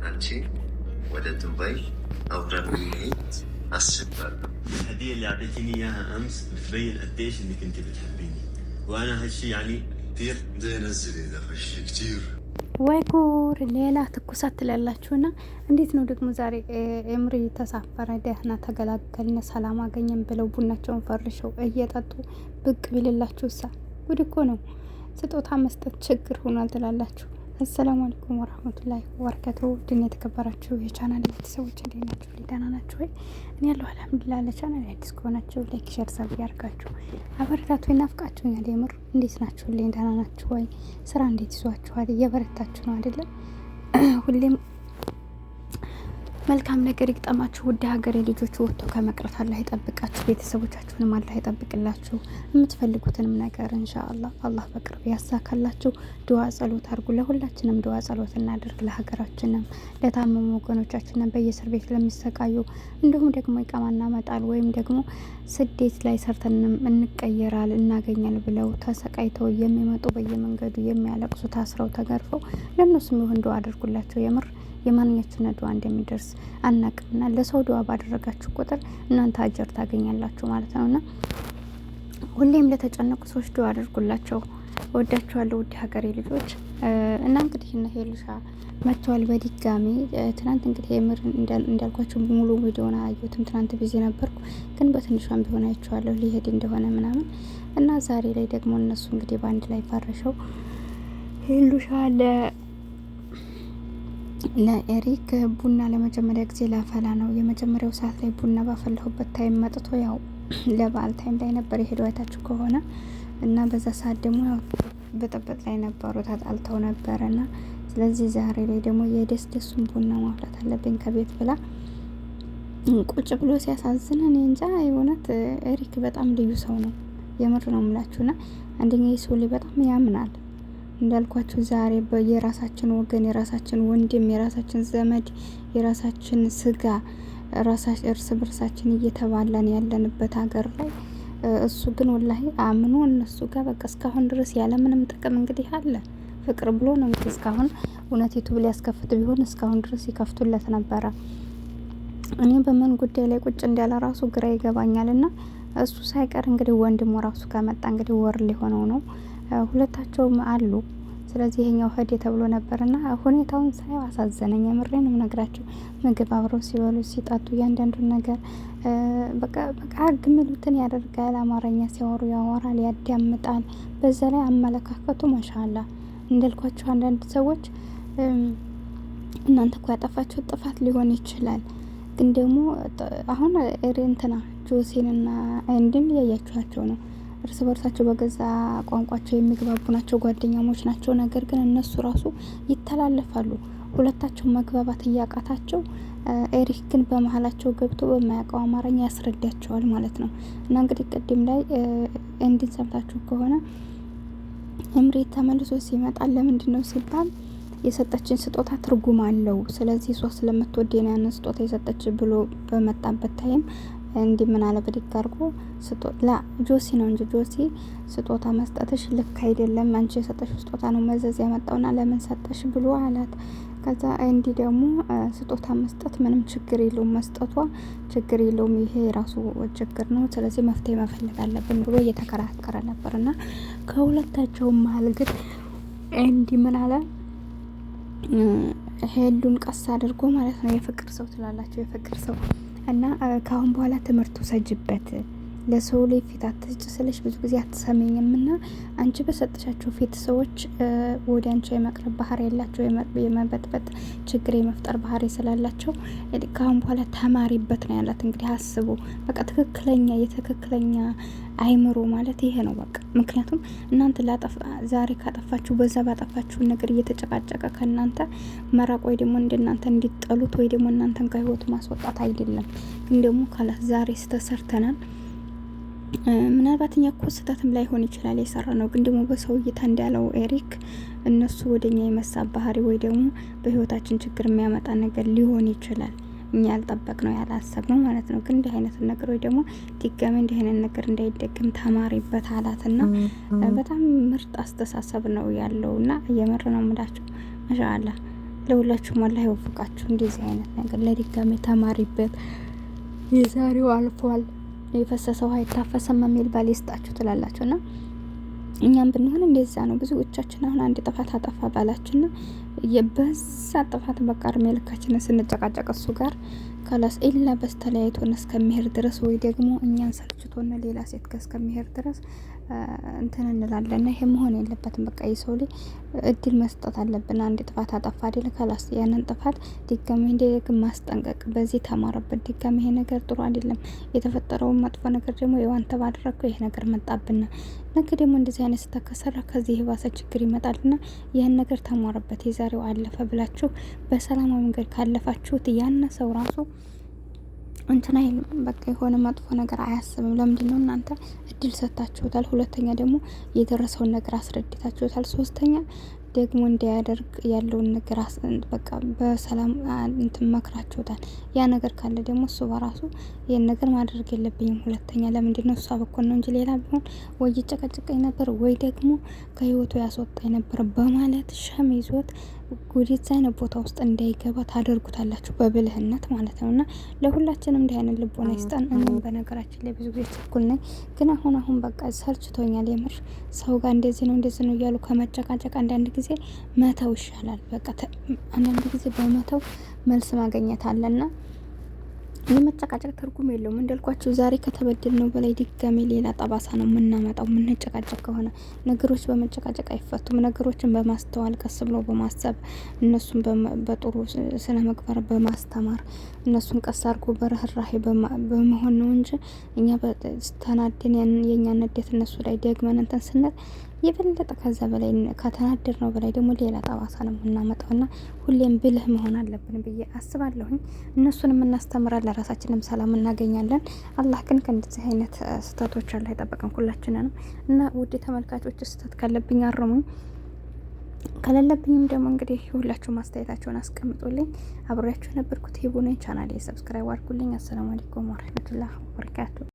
أنتي ولا دبي أو رميت السفر. الهدية اللي أعطيتيني إياها أمس بتبين قديش إنك أنت بتحبيني، وأنا هالشي يعني كثير بدي أنزل إذا فشي كثير ወይ ጉር ሌላ ትኩሳት ትላላችሁና፣ እንዴት ነው ደግሞ ዛሬ ኤምሪ ተሳፈረ፣ ደህና ተገላገልን፣ ሰላም አገኘን ብለው ቡናቸውን ፈርሸው እየጠጡ ብቅ ቢልላችሁ ጉድ እኮ ነው። ስጦታ መስጠት ችግር ሆኗል ትላላችሁ። አሰላሙ አለይኩም ወራህመቱላሂ ወበረካቱ። ድን የተከበራችሁ የቻናል ቤተሰቦች እንዴት ናችሁ? ደህና ናችሁ ወይ? እኔ ያለሁ አልሐምዱሊላህ። ለቻናል አዲስ ከሆናችሁ ላይክ፣ ሼር፣ ሰብስክራይብ ያርጋችሁ አበረታቱ። ይናፍቃችሁኛል የምር። እንዴት ናችሁ? ደህና ናችሁ ወይ? ስራ እንዴት ይዟችኋል? እየበረታችሁ ነው አይደለም? ሁሌም መልካም ነገር ይግጠማችሁ። ውድ ሀገሬ ልጆች፣ ወጥቶ ከመቅረት አላህ ይጠብቃችሁ። ቤተሰቦቻችሁንም አላህ ይጠብቅላችሁ። የምትፈልጉትንም ነገር ኢንሻአላህ አላህ በቅርብ ያሳካላችሁ። ዱዓ ጸሎት አድርጉ። ለሁላችንም ዱዓ ጸሎት እናድርግ። ለሀገራችንም፣ ለታመሙ ወገኖቻችንም፣ በየእስር ቤት ለሚሰቃዩ፣ እንዲሁም ደግሞ ኢቃማና መጣል ወይም ደግሞ ስደት ላይ ሰርተንም እንቀየራል እናገኛል ብለው ተሰቃይተው የሚመጡ በየመንገዱ የሚያለቅሱ ታስረው ተገርፈው ለእነሱም ይሁን ዱዓ አድርጉላቸው። የምር የማንኛችን ዱዓ እንደሚደርስ አናቅምና ለሰው ዱዓ ባደረጋችሁ ቁጥር እናንተ አጀር ታገኛላችሁ ማለት ነውና ሁሌም ለተጨነቁ ሰዎች ዱዓ አድርጉላቸው። ወዳችኋለሁ ውድ ሀገሬ ልጆች። እና እንግዲህ እነ ሄሉሻ መጥተዋል በድጋሚ። ትናንት እንግዲህ የምር እንዳልኳችሁ ሙሉ ቪዲዮውን አላየሁትም፣ ትናንት ቢዚ ነበርኩ፣ ግን በትንሿም ቢሆን አይቼዋለሁ ሊሄድ እንደሆነ ምናምን እና ዛሬ ላይ ደግሞ እነሱ እንግዲህ በአንድ ላይ ፈረሸው ሄሉሻ ለኤሪክ ቡና ለመጀመሪያ ጊዜ ላፈላ ነው። የመጀመሪያው ሰዓት ላይ ቡና ባፈላሁበት ታይም መጥቶ ያው ለበዓል ታይም ላይ ነበር የሄደው አይታችሁ ከሆነ እና በዛ ሰዓት ደግሞ ያው በጠበጥ ላይ ነበሩ ተጣልተው ነበርና ስለዚህ ዛሬ ላይ ደግሞ የደስደሱን ቡና ማፍላት አለብኝ ከቤት ብላ ቁጭ ብሎ ሲያሳዝን እኔ እንጃ። የእውነት ኤሪክ በጣም ልዩ ሰው ነው። የምር ነው የምላችሁና አንደኛ የሰው ልጅ በጣም ያምናል። እንዳልኳችሁ ዛሬ በየራሳችን ወገን፣ የራሳችን ወንድም፣ የራሳችን ዘመድ፣ የራሳችን ስጋ እርስ በርሳችን እየተባላን ያለንበት ሀገር ላይ እሱ ግን ወላሂ አምኖ እነሱ ጋር በቃ እስካሁን ድረስ ያለምንም ጥቅም እንግዲህ አለ ፍቅር ብሎ ነው እንግዲህ እስካሁን እውነት ዩቲዩብ ሊያስከፍት ቢሆን እስካሁን ድረስ ይከፍቱለት ነበረ። እኔ በምን ጉዳይ ላይ ቁጭ እንዳለ ራሱ ግራ ይገባኛልና እሱ ሳይቀር እንግዲህ ወንድሙ ራሱ ከመጣ እንግዲህ ወር ሊሆነው ነው። ሁለታቸውም አሉ። ስለዚህ ይሄኛው ሄድ ተብሎ ነበርና ሁኔታውን ሳይው አሳዘነኝ። የምሬን ነው ነግራችሁ። ምግብ አብረው ሲበሉ ሲጣጡ እያንዳንዱን ነገር በቃ ግምሉትን ያደርጋል። አማርኛ ሲያወሩ ያወራል፣ ያዳምጣል። በዛ ላይ አመለካከቱ ማሻአላ። እንዳልኳችሁ አንዳንድ ሰዎች እናንተ እኮ ያጠፋችሁ ጥፋት ሊሆን ይችላል፣ ግን ደግሞ አሁን ኤሬንትና ጆሲንና እንድን ያያችኋቸው ነው። እርስ በርሳቸው በገዛ ቋንቋቸው የሚግባቡ ናቸው፣ ጓደኛሞች ናቸው። ነገር ግን እነሱ ራሱ ይተላለፋሉ። ሁለታቸው መግባባት እያቃታቸው ኤሪክ ግን በመሀላቸው ገብቶ በማያውቀው አማርኛ ያስረዳቸዋል ማለት ነው። እና እንግዲህ ቅድም ላይ እንዲን ሰምታችሁ ከሆነ እምሬት ተመልሶ ሲመጣ ለምንድን ነው ሲባል የሰጠችን ስጦታ ትርጉም አለው። ስለዚህ እሷ ስለምትወድ ነው ያን ስጦታ የሰጠች ብሎ በመጣበት ታይም እንዲህ ምን አለ በድግ አድርጎ ጆሲ ነው እንጂ ጆሲ ስጦታ መስጠትሽ ልክ አይደለም፣ አንቺ የሰጠሽው ስጦታ ነው መዘዝ ያመጣውና ለምን ሰጠሽ ብሎ አላት። ከዛ እንዲህ ደግሞ ስጦታ መስጠት ምንም ችግር የለውም፣ መስጠቷ ችግር የለውም፣ ይሄ የራሱ ችግር ነው፣ ስለዚህ መፍትሄ መፈለግ አለብን ብሎ እየተከራከረ ነበርና ከሁለታቸው መሀል ግን እንዲህ ምን አለ ሄሉን ቀስ አድርጎ ማለት ነው የፍቅር ሰው ትላላቸው የፍቅር ሰው እና ከአሁን በኋላ ትምህርቱ ሰጅበት ለሰው ላይ ፊት አትስጭ ስለሽ ብዙ ጊዜ አትሰሚኝም እና አንቺ በሰጠሻቸው ፊት ሰዎች ወደ አንቺ የመቅረብ ባህሪ ያላቸው የመበጥበጥ ችግር የመፍጠር ባህሪ ስላላቸው ከአሁን በኋላ ተማሪበት ነው ያላት። እንግዲህ አስቡ በቃ ትክክለኛ የተክክለኛ አይምሮ ማለት ይሄ ነው በቃ። ምክንያቱም እናንተ ዛሬ ካጠፋችሁ በዛ ባጠፋችሁ ነገር እየተጨቃጨቀ ከእናንተ መራቅ ወይ ደግሞ እንደናንተ እንዲጠሉት ወይ ደግሞ እናንተን ከህይወቱ ማስወጣት አይደለም። ግን ደግሞ ካላ ዛሬ ስተሰርተናል ምናልባት እኛ እኮ ስህተትም ላይሆን ይችላል የሰራ ነው። ግን ደግሞ በሰው እይታ እንዳለው ኤሪክ እነሱ ወደኛ የመሳብ ባህሪ ወይ ደግሞ በህይወታችን ችግር የሚያመጣ ነገር ሊሆን ይችላል። እኛ ያልጠበቅነው ያላሰብነው ማለት ነው። ግን እንዲህ አይነት ነገሮች ደግሞ ድጋሚ እንዲህ አይነት ነገር እንዳይደግም ተማሪበት አላትና በጣም ምርጥ አስተሳሰብ ነው ያለውና እየመረ ነው የምላችሁ። ማሻአላ ለሁላችሁም አላህ ይወፍቃችሁ። እንደዚህ አይነት ነገር ለድጋሚ ተማሪበት። የዛሬው አልፏል፣ የፈሰሰው አይታፈስም የሚል ባል ይስጣችሁ ትላላችሁና እኛም ብንሆን እንደዛ ነው። ብዙዎቻችን አሁን አንድ ጥፋት አጠፋ ባላችን የበዛ ጥፋት በቃ እድሜ ልካችንን ስንጨቃጨቅ እሱ ጋር ካላስ ኢላ በስተለያይቶን እስከሚሄድ ድረስ ወይ ደግሞ እኛን ሰልችቶን ሌላ ሴት ጋር እስከሚሄድ ድረስ እንትን እንላለን። ይሄ መሆን የለበትም። በቃ የሰው ልጅ እድል መስጠት አለብን። አንድ ጥፋት አጠፋ አይደል? ካላስ ያንን ጥፋት ድጋሚ እንደደግም ማስጠንቀቅ፣ በዚህ ተማረበት፣ ድጋሚ ይሄ ነገር ጥሩ አይደለም፣ የተፈጠረውን መጥፎ ነገር ደግሞ የዋንተ ባደረገው ይሄ ነገር መጣብና ነገ ደግሞ እንደዚህ አይነት ስተከሰራ ከዚህ የባሰ ችግር ይመጣልና ይህን ነገር ተማረበት። የዛሬው አለፈ ብላችሁ በሰላማዊ መንገድ ካለፋችሁት ያነ ሰው ራሱ እንትና በቃ የሆነ መጥፎ ነገር አያስብም። ለምንድን ነው እናንተ እድል ሰጥታችሁታል። ሁለተኛ ደግሞ የደረሰውን ነገር አስረድታችሁታል። ሶስተኛ ደግሞ እንዲያደርግ ያለውን ነገር በቃ በሰላም እንትን መክራችሁታል። ያ ነገር ካለ ደግሞ እሱ በራሱ ይህን ነገር ማድረግ የለብኝም ሁለተኛ ለምንድን ነው እሷ በኩል ነው እንጂ ሌላ ቢሆን ወይ ጨቀጭቀኝ ነበር ወይ ደግሞ ከህይወቱ ያስወጣኝ ነበር በማለት ሸም ይዞት ጉዲት አይነት ቦታ ውስጥ እንዳይገባ ታደርጉታላችሁ በብልህነት ማለት ነው። እና ለሁላችንም እንዲህ አይነት ልቦና ይስጠን። እኔም በነገራችን ላይ ብዙ ጊዜ ችኩል ነኝ፣ ግን አሁን በቃ ሰልችቶኛል የምር ሰው ጋር እንደዚህ ነው እያሉ ከመጨቃጨቅ አንዳንድ ጊዜ መተው ይሻላል። በቃ አንዳንድ ጊዜ በመተው መልስ ማግኘት አለና የመጨቃጨቅ ትርጉም የለውም። እንዳልኳችሁ ዛሬ ከተበደል ነው በላይ ድጋሜ ሌላ ጠባሳ ነው የምናመጣው። የምንጨቃጨቅ ከሆነ ነገሮች በመጨቃጨቅ አይፈቱም። ነገሮችን በማስተዋል ቀስ ብሎ በማሰብ እነሱን በጥሩ ስነ ምግባር በማስተማር እነሱን ቀስ አድርጎ በርህራሄ በመሆን ነው እንጂ እኛ ተናደን የኛ ንዴት እነሱ ላይ ደግመን እንትን ስንል የበለጠ ከዛ በላይ ከተናደር ነው በላይ ደግሞ ሌላ ጠባሳ ነው የምናመጣውና ሁሌም ብልህ መሆን አለብን ብዬ አስባለሁኝ። እነሱንም እናስተምራለን፣ ራሳችንም ሰላም እናገኛለን። አላህ ግን ከእንደዚህ አይነት ስህተቶች አላህ ይጠብቀን ሁላችንንም። እና ውድ ተመልካቾች ስህተት ካለብኝ አርሙኝ፣ ከሌለብኝም ደግሞ እንግዲህ ሁላችሁም አስተያየታችሁን አስቀምጡልኝ። አብሬያችሁ ነበርኩት ሂቡ ነኝ። ቻናሌ ሰብስክራይብ አድርጉልኝ። አሰላሙ አለይኩም ወራህመቱላሂ ወበረካቱ።